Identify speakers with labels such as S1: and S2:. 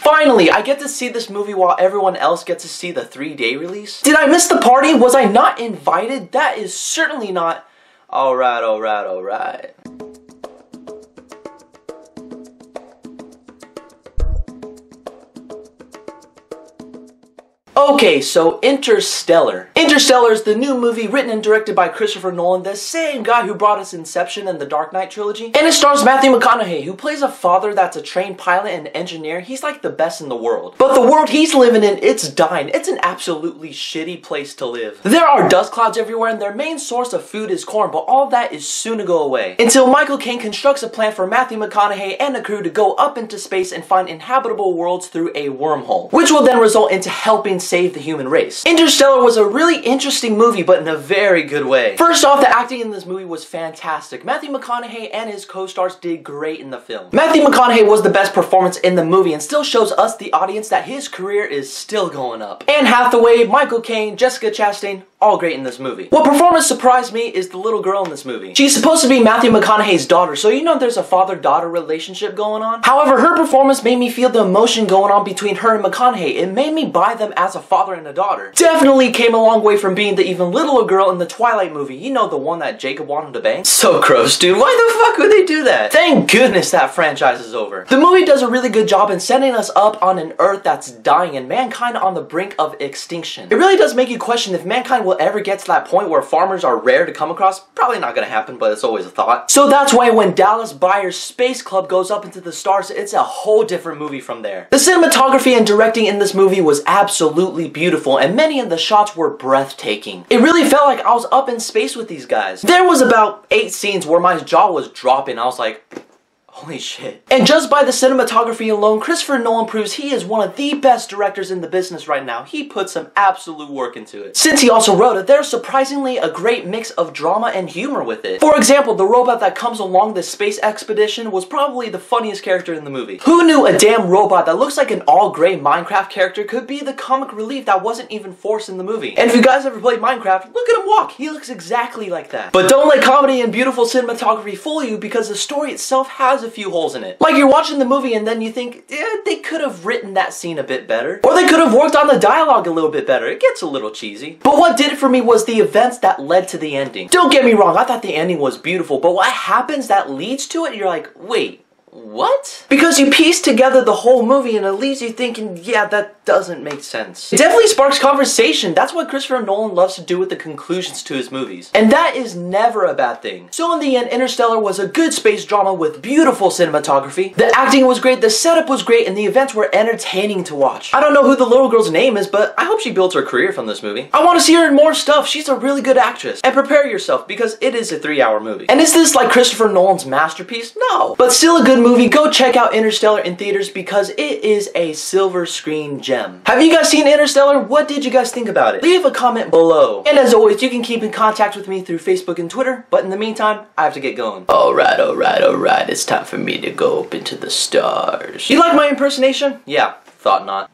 S1: Finally, I get to see this movie while everyone else gets to see the 3-day release. Did I miss the party? Was I not invited? That is certainly not... Alright. Okay, so Interstellar. Interstellar is the new movie written and directed by Christopher Nolan, the same guy who brought us Inception and the Dark Knight trilogy. And it stars Matthew McConaughey, who plays a father that's a trained pilot and engineer. He's like the best in the world. But the world he's living in, it's dying. It's an absolutely shitty place to live. There are dust clouds everywhere and their main source of food is corn, but all of that is soon to go away. Until Michael Caine constructs a plan for Matthew McConaughey and a crew to go up into space and find inhabitable worlds through a wormhole, which will then result into helping save the human race. Interstellar was a really interesting movie, but in a very good way. First off, the acting in this movie was fantastic. Matthew McConaughey and his co-stars did great in the film. Matthew McConaughey was the best performance in the movie and still shows us, the audience, that his career is still going up. Anne Hathaway, Michael Caine, Jessica Chastain, all great in this movie. What performance surprised me is the little girl in this movie. She's supposed to be Matthew McConaughey's daughter, so you know there's a father-daughter relationship going on. However, her performance made me feel the emotion going on between her and McConaughey. It made me buy them as a father and a daughter. Definitely came a long way from being the even littler girl in the Twilight movie. You know, the one that Jacob wanted to bang? So gross, dude. Why the fuck would they do that? Thank goodness that franchise is over. The movie does a really good job in setting us up on an Earth that's dying and mankind on the brink of extinction. It really does make you question if mankind will ever get to that point where farmers are rare to come across. Probably not gonna happen, but it's always a thought. So that's why when Dallas Buyers Space Club goes up into the stars, it's a whole different movie from there. The cinematography and directing in this movie was absolutely beautiful, and many of the shots were breathtaking. It really felt like I was up in space with these guys. There was about 8 scenes where my jaw was dropping. I was like, holy shit. And just by the cinematography alone, Christopher Nolan proves he is one of the best directors in the business right now. He put some absolute work into it. Since he also wrote it, there's surprisingly a great mix of drama and humor with it. For example, the robot that comes along this space expedition was probably the funniest character in the movie. Who knew a damn robot that looks like an all-gray Minecraft character could be the comic relief that wasn't even forced in the movie? And if you guys ever played Minecraft, look at him walk. He looks exactly like that. But don't let comedy and beautiful cinematography fool you, because the story itself has a few holes in it. Like, you're watching the movie and then you think, they could have written that scene a bit better. Or they could have worked on the dialogue a little bit better. It gets a little cheesy. But what did it for me was the events that led to the ending. Don't get me wrong, I thought the ending was beautiful, but what happens that leads to it, you're like, wait, what? Because you piece together the whole movie and it leaves you thinking, yeah, that doesn't make sense. It definitely sparks conversation. That's what Christopher Nolan loves to do with the conclusions to his movies. And that is never a bad thing. So in the end, Interstellar was a good space drama with beautiful cinematography. The acting was great, the setup was great, and the events were entertaining to watch. I don't know who the little girl's name is, but I hope she builds her career from this movie. I want to see her in more stuff. She's a really good actress. And prepare yourself, because it is a 3-hour movie. And is this like Christopher Nolan's masterpiece? No. But still a good movie. Go check out Interstellar in theaters because it is a silver screen gem. Have you guys seen Interstellar? What did you guys think about it? Leave a comment below. And as always, you can keep in contact with me through Facebook and Twitter, but in the meantime, I have to get going. Alright, it's time for me to go up into the stars. You like my impersonation? Yeah, thought not.